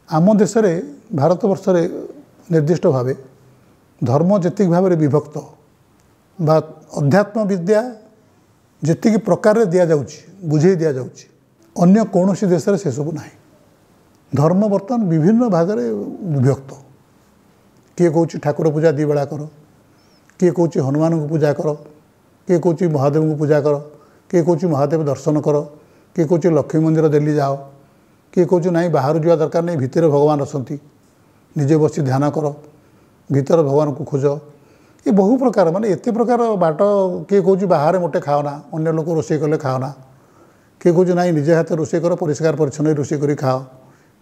आम देश भारतवर्ष निर्दिष्ट भाव धर्म जी भाव में विभक्त बा अध्यात्म विद्या जी प्रकार दि जाऊँगी बुझे दि जाऊँगी अन्य कौन देश से सब ना धर्म बर्तमान विभिन्न भाग में विभक्त किए कौच ठाकुर पूजा दी बेला कर किए कौच हनुमान को पूजा कर किए कौच महादेव को पूजा कर किए कौच महादेव दर्शन कर किए कौच लक्ष्मी मंदिर दिल्ली जाओ किए कौच ना बाहर जावा दरकार नहीं भितर भगवान अछंती निजे बसी ध्यान कर भीतर भगवान को खोज ये बहु प्रकार माने एते प्रकार बाट किए कौच बाहर मोटे खाओना अन्य लोक रोषे कले खाओना किए कौच ना निजे हाथ रोषे कर परिष्कार परिच्छन्न रोषे कर खाओ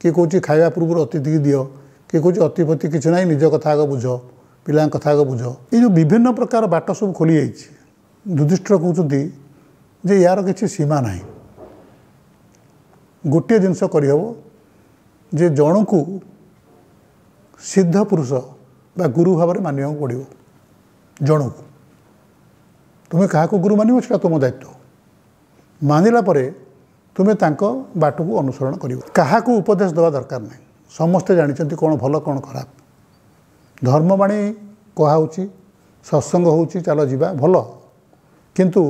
किए कौच खावा पूर्व अतिथि की दियो किए कौच अतिपति किसी ना निज कथा आग बुझ पिला कथा आग बुझ ये जो विभिन्न प्रकार बाट सब खोली युधिष्ठिर कहते जे यार किसी सीमा ना गोटे जिनस करहब जे जन को सिद्ध पुरुष बा गुरु भाव में मानिया पड़ो जन को तुम्हें क्या गुरु मानिब से तुम दायित्व मानिला परे तुम्हें तांको बाट को अनुसरण कर क्या उपदेश देवा दरकार नहीं समस्ते जानते कौन भल कौन खराब धर्मवाणी कहुच्ची सत्संग हो चल जा भल किंतु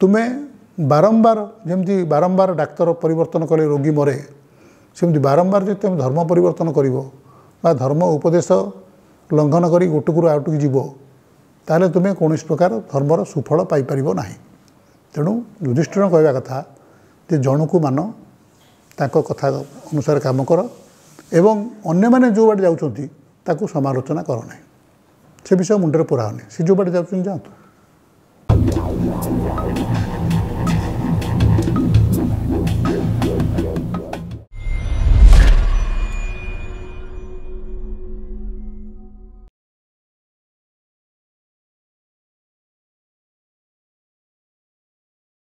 तुम्हें बारंबार जमती बारंबार डाक्तर परिवर्तन कले रोगी मरे सेमती बारंबार जो तुम धर्म परिवर्तन कर धर्म उपदेश लंघन कर गोटुक आउटक जीव ताले तुम्हें कौन प्रकार धर्मर सुफल पाइपर ना तेणु युधिष्ठिर कहवा कथा जे जन को मान ताको कथा अनुसार काम कर एवं अन्य माने जो बाटे जाउछंती ताको समालोचना कर ना से विषय मुंडे पुराने सी जो बाटे जाउछन जातु।